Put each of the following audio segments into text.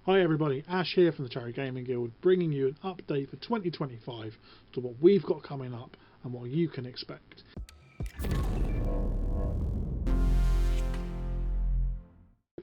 Hi everybody, Ash here from the Charity Gaming Guild, bringing you an update for 2025 to what we've got coming up and what you can expect.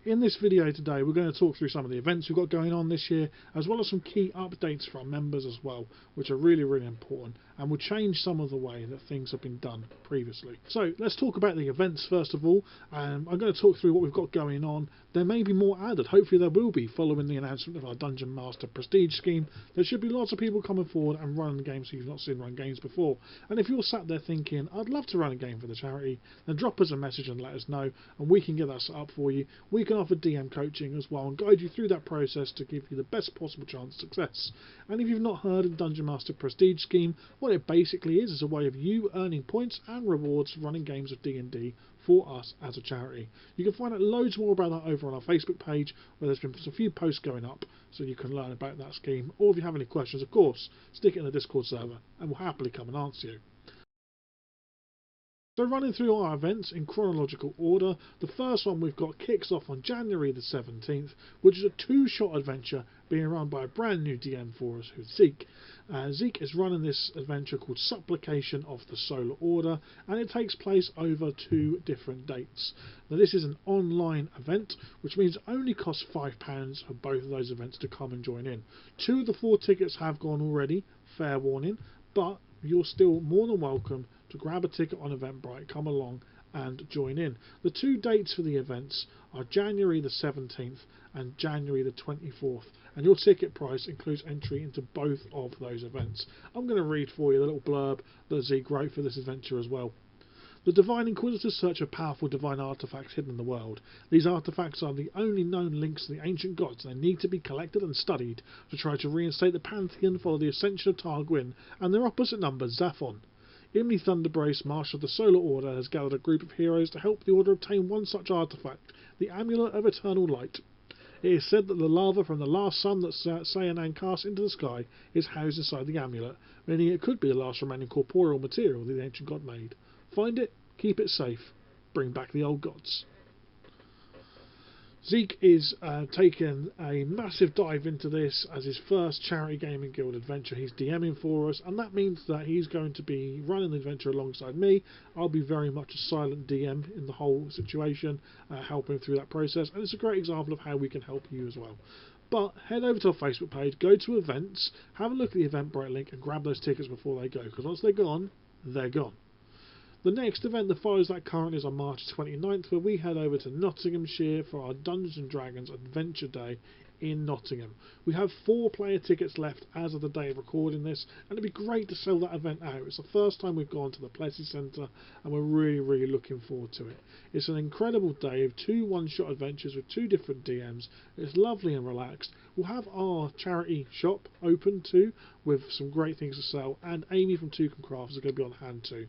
In this video today, we're going to talk through some of the events we've got going on this year, as well as some key updates for our members as well, which are really important and will change some of the way that things have been done previously. So let's talk about the events first of all. I'm going to talk through what we've got going on. There may be more added, hopefully there will be, following the announcement of our Dungeon Master Prestige scheme. There should be lots of people coming forward and running games you've not seen run games before. And if you're sat there thinking, I'd love to run a game for the charity, then drop us a message and let us know, and we can get that set up for you. We can offer DM coaching as well and guide you through that process to give you the best possible chance of success. And if you've not heard of Dungeon Master Prestige scheme, what it basically is a way of you earning points and rewards for running games of D&D for us as a charity. You can find out loads more about that over on our Facebook page, where there's been a few posts going up so you can learn about that scheme. Or if you have any questions, of course, stick it in the Discord server and we'll happily come and answer you. So running through our events in chronological order, the first one we've got kicks off on January the 17th, which is a two-shot adventure being run by a brand new DM for us, who's Zeke. Zeke is running this adventure called Supplication of the Solar Order, and it takes place over 2 different dates. Now this is an online event, which means it only costs £5 for both of those events to come and join in. 2 of the 4 tickets have gone already, fair warning, but you're still more than welcome to grab a ticket on Eventbrite, come along and join in. The 2 dates for the events are January the 17th and January the 24th, and your ticket price includes entry into both of those events. I'm going to read for you the little blurb that Zeke wrote for this adventure as well. The Divine Inquisitors search for powerful divine artefacts hidden in the world. These artefacts are the only known links to the ancient gods, and they need to be collected and studied to try to reinstate the Pantheon for the ascension of Tar Gwyn and their opposite number, Zaphon. Imni Thunderbrace, Marshal of the Solar Order, has gathered a group of heroes to help the Order obtain one such artifact, the Amulet of Eternal Light. It is said that the lava from the last sun that Sayanan cast into the sky is housed inside the amulet, meaning it could be the last remaining corporeal material that the ancient god made. Find it, keep it safe, bring back the old gods. Zeke is taking a massive dive into this as his first Charity Gaming Guild adventure. He's DMing for us, and that means that he's going to be running the adventure alongside me. I'll be very much a silent DM in the whole situation, helping through that process, and it's a great example of how we can help you as well. But head over to our Facebook page, go to events, have a look at the Eventbrite link and grab those tickets before they go, because once they're gone, they're gone. The next event that follows that currently is on March 29th, where we head over to Nottinghamshire for our Dungeons & Dragons Adventure Day in Nottingham. We have 4 player tickets left as of the day of recording this, and it'd be great to sell that event out. It's the first time we've gone to the Plessy Centre, and we're really looking forward to it. It's an incredible day of 2 one-shot adventures with 2 different DMs. It's lovely and relaxed. We'll have our charity shop open too, with some great things to sell, and Amy from Toucan Crafts is going to be on hand too.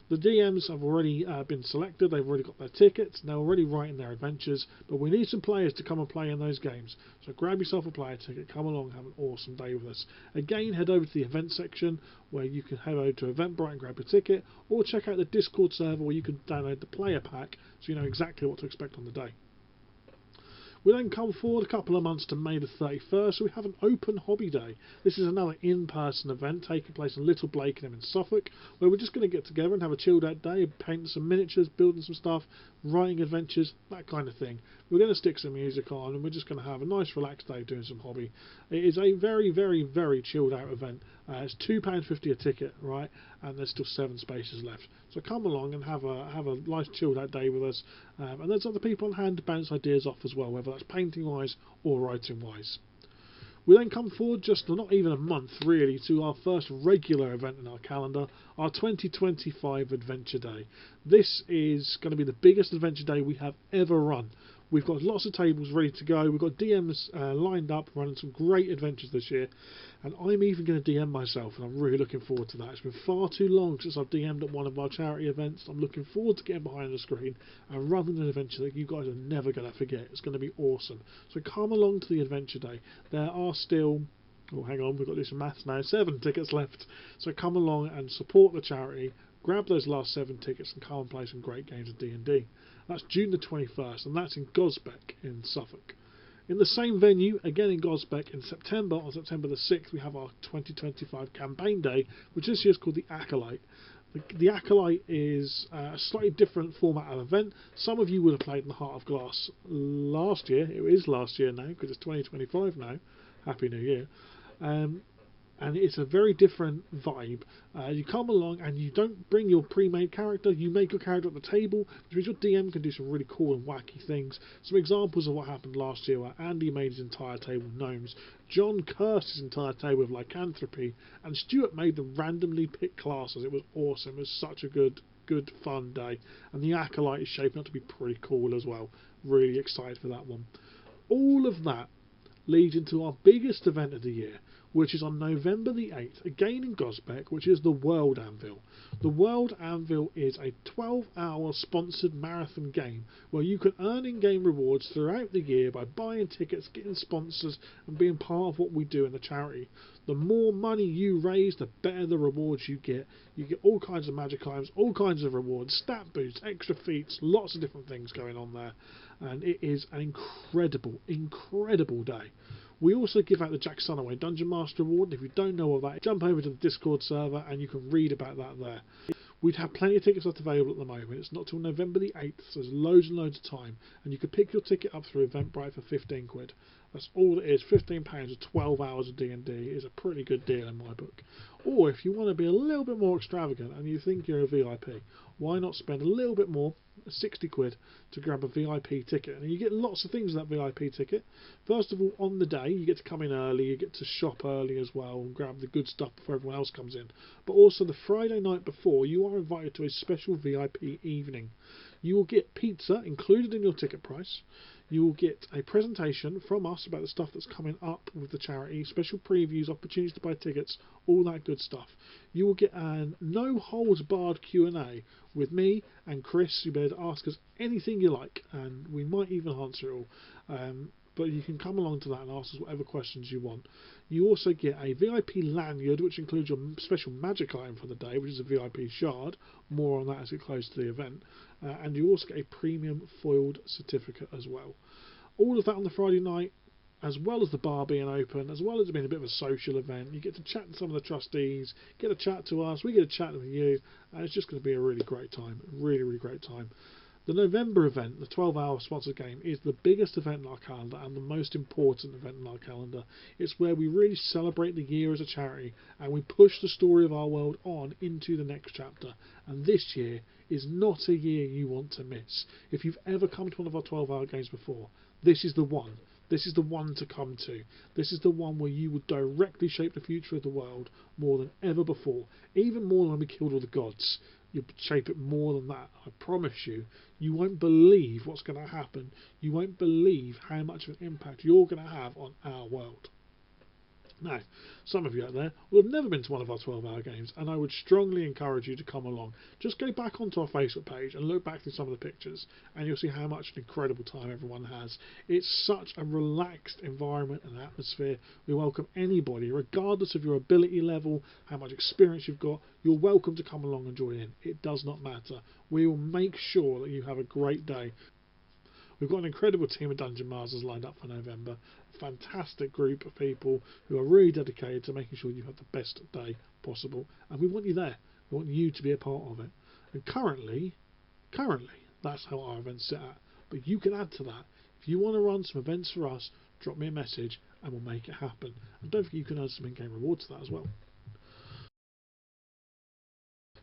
The DMs have already been selected, they've already got their tickets, they're already writing their adventures, but we need some players to come and play in those games. So grab yourself a player ticket, come along, have an awesome day with us. Again, head over to the event section where you can head over to Eventbrite and grab a ticket, or check out the Discord server where you can download the player pack so you know exactly what to expect on the day. We then come forward a couple of months to May the 31st, so we have an open hobby day. This is another in-person event taking place in Little Blakenham in Suffolk, where we're just going to get together and have a chilled out day, painting some miniatures, building some stuff, writing adventures, that kind of thing. We're going to stick some music on and we're just going to have a nice relaxed day doing some hobby. It is a very chilled out event. It's £2.50 a ticket, right, and there's still 7 spaces left. So come along and have a nice chilled out day with us, and there's other people on hand to bounce ideas off as well, whether that's painting wise or writing wise. We then come forward just not even a month really to our first regular event in our calendar, our 2025 Adventure Day. This is going to be the biggest Adventure Day we have ever run. We've got lots of tables ready to go. We've got DMs lined up, running some great adventures this year. And I'm even going to DM myself, and I'm really looking forward to that. It's been far too long since I've DM'd at one of our charity events. I'm looking forward to getting behind the screen and running an adventure that you guys are never going to forget. It's going to be awesome. So come along to the Adventure Day. There are still... oh, hang on, we've got to do some maths now. 7 tickets left. So come along and support the charity. Grab those last 7 tickets and come and play some great games of D&D. That's June the 21st, and that's in Gosbeck in Suffolk. In the same venue, again in Gosbeck, in September, on September the 6th, we have our 2025 campaign day, which this year is called the Acolyte. The Acolyte is a slightly different format of event. Some of you would have played in the Heart of Glass last year. It is last year now, because it's 2025 now. Happy New Year. And it's a very different vibe. You come along and you don't bring your pre-made character, you make your character at the table, which means your DM can do some really cool and wacky things. Some examples of what happened last year were Andy made his entire table with gnomes, John cursed his entire table with lycanthropy, and Stuart made them randomly pick classes. It was awesome. It was such a good fun day. And the Acolyte is shaping up to be pretty cool as well. Really excited for that one. All of that leads into our biggest event of the year, which is on November the 8th, again in Gosbeck, which is the World Anvil. The World Anvil is a 12-hour sponsored marathon game where you can earn in-game rewards throughout the year by buying tickets, getting sponsors, and being part of what we do in the charity. The more money you raise, the better the rewards you get. You get all kinds of magic items, all kinds of rewards, stat boosts, extra feats, lots of different things going on there. And it is an incredible day. We also give out the Jack Sunaway Dungeon Master Award. If you don't know what that is, jump over to the Discord server and you can read about that there. We'd have plenty of tickets left available at the moment. It's not till November the 8th, so there's loads and loads of time. And you can pick your ticket up through Eventbrite for 15 quid. That's all it is. £15 for 12 hours of D&D is a pretty good deal in my book. Or if you want to be a little bit more extravagant and you think you're a VIP, why not spend a little bit more, 60 quid, to grab a VIP ticket? And you get lots of things with that VIP ticket. First of all, on the day, you get to come in early, you get to shop early as well and grab the good stuff before everyone else comes in. But also the Friday night before, you are invited to a special VIP evening. You will get pizza included in your ticket price. You will get a presentation from us about the stuff that's coming up with the charity, special previews, opportunities to buy tickets, all that good stuff. You will get a no-holds-barred Q&A with me and Chris. You'll be able to ask us anything you like, and we might even answer it all. But you can come along to that and ask us whatever questions you want. You also get a VIP lanyard, which includes your special magic item for the day, which is a VIP shard. More on that as we close to the event. And you also get a premium foiled certificate as well. All of that on the Friday night, as well as the bar being open, as well as it being a bit of a social event. You get to chat to some of the trustees, get a chat to us, we get a chat with you, and it's just going to be a really great time. Really great time. The November event, the 12-hour sponsored game, is the biggest event in our calendar and the most important event in our calendar. It's where we really celebrate the year as a charity and we push the story of our world on into the next chapter. And this year is not a year you want to miss. If you've ever come to one of our 12-hour games before, this is the one. This is the one to come to. This is the one where you would directly shape the future of the world more than ever before. Even more than when we killed all the gods. You'll shape it more than that. I promise you. You won't believe what's going to happen. You won't believe how much of an impact you're going to have on our world. Now, some of you out there will have never been to one of our 12-hour games, and I would strongly encourage you to come along. Just go back onto our Facebook page and look back through some of the pictures, and you'll see how much an incredible time everyone has. It's such a relaxed environment and atmosphere. We welcome anybody, regardless of your ability level, how much experience you've got. You're welcome to come along and join in. It does not matter. We will make sure that you have a great day. We've got an incredible team of Dungeon Masters lined up for November. A fantastic group of people who are really dedicated to making sure you have the best day possible. And we want you there. We want you to be a part of it. And currently, that's how our events sit at. But you can add to that. If you want to run some events for us, drop me a message and we'll make it happen. And don't forget you can earn some in-game rewards for that as well.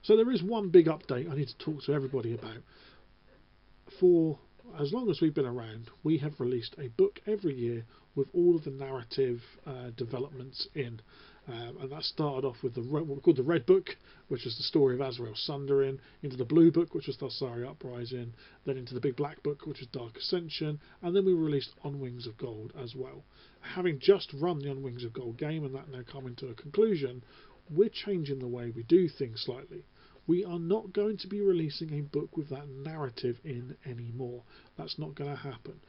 So there is one big update I need to talk to everybody about. For as long as we've been around, we have released a book every year with all of the narrative developments in. And that started off with what we called the Red Book, which is the story of Azrael Sundering, into the Blue Book, which was Thulsari Uprising, then into the Big Black Book, which is Dark Ascension, and then we released On Wings of Gold as well. Having just run the On Wings of Gold game and that now coming to a conclusion, we're changing the way we do things slightly. We are not going to be releasing a book with that narrative in anymore. That's not going to happen.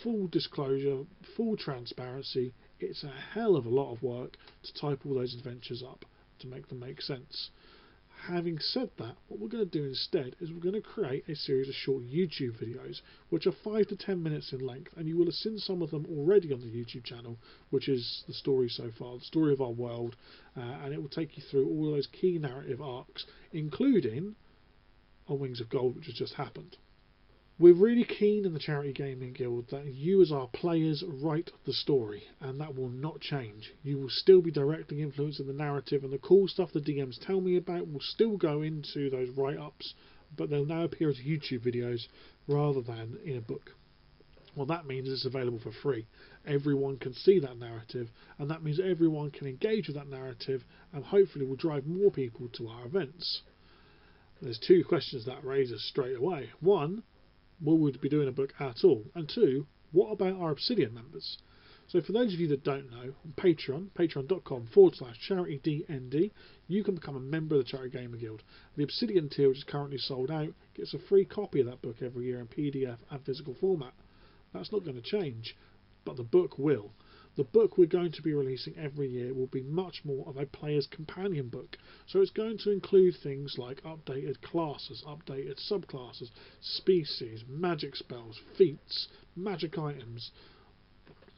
Full disclosure, full transparency, it's a hell of a lot of work to type all those adventures up to make them make sense. Having said that, what we're going to do instead is we're going to create a series of short YouTube videos which are 5 to 10 minutes in length, and you will have seen some of them already on the YouTube channel, which is the story so far, the story of our world, and it will take you through all of those key narrative arcs, including on Wings of Gold, which has just happened. We're really keen in the Charity Gaming Guild that you as our players write the story, and that will not change. You will still be directly influencing the narrative, and the cool stuff the DMs tell me about will still go into those write-ups, but they'll now appear as YouTube videos rather than in a book. What that means is it's available for free. Everyone can see that narrative, and that means everyone can engage with that narrative, and hopefully will drive more people to our events. There's two questions that raises straight away. One, will we be doing a book at all? And two, what about our Obsidian members? So for those of you that don't know, on Patreon, patreon.com/CharityDND, you can become a member of the Charity Gamer Guild. The Obsidian tier, which is currently sold out, gets a free copy of that book every year in PDF and physical format. That's not going to change, but the book will. The book we're going to be releasing every year will be much more of a player's companion book. So it's going to include things like updated classes, updated subclasses, species, magic spells, feats, magic items,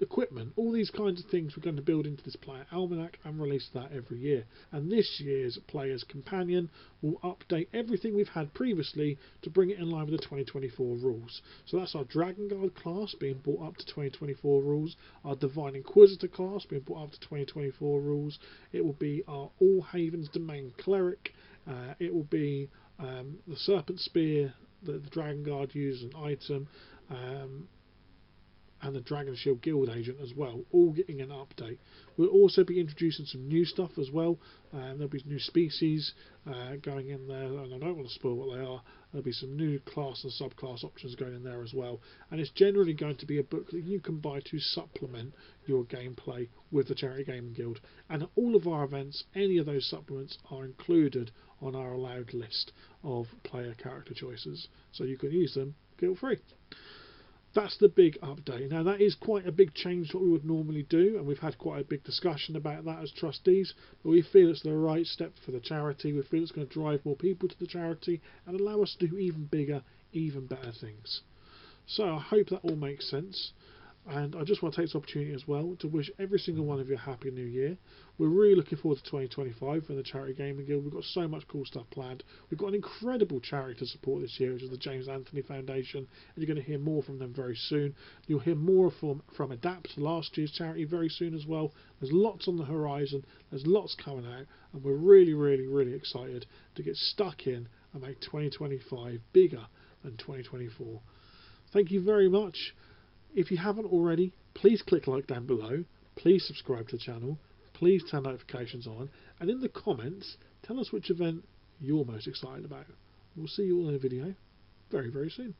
equipment, all these kinds of things we're going to build into this player almanac and release that every year. And this year's player's companion will update everything we've had previously to bring it in line with the 2024 rules. So that's our Dragon Guard class being brought up to 2024 rules, our Divine Inquisitor class being brought up to 2024 rules, it will be our All Havens Domain Cleric, it will be the Serpent Spear that the Dragon Guard use as an item, and the Dragon Shield Guild Agent as well, all getting an update. We'll also be introducing some new stuff as well. There'll be new species going in there, and I don't want to spoil what they are. There'll be some new class and subclass options going in there as well. And it's generally going to be a book that you can buy to supplement your gameplay with the Charity Gaming Guild. And at all of our events, any of those supplements are included on our allowed list of player character choices, so you can use them guilt free. That's the big update. Now that is quite a big change to what we would normally do, and we've had quite a big discussion about that as trustees, but we feel it's the right step for the charity. We feel it's going to drive more people to the charity and allow us to do even bigger, even better things. So I hope that all makes sense. And I just want to take this opportunity as well to wish every single one of you a happy new year. We're really looking forward to 2025 for the Charity Gaming Guild. We've got so much cool stuff planned. We've got an incredible charity to support this year, which is the James Anthony Foundation, and you're going to hear more from them very soon. You'll hear more from Adapt, last year's charity, very soon as well. There's lots on the horizon, there's lots coming out, and we're really excited to get stuck in and make 2025 bigger than 2024. Thank you very much. If you haven't already, please click like down below, please subscribe to the channel, please turn notifications on, and in the comments, tell us which event you're most excited about. We'll see you all in a video very soon.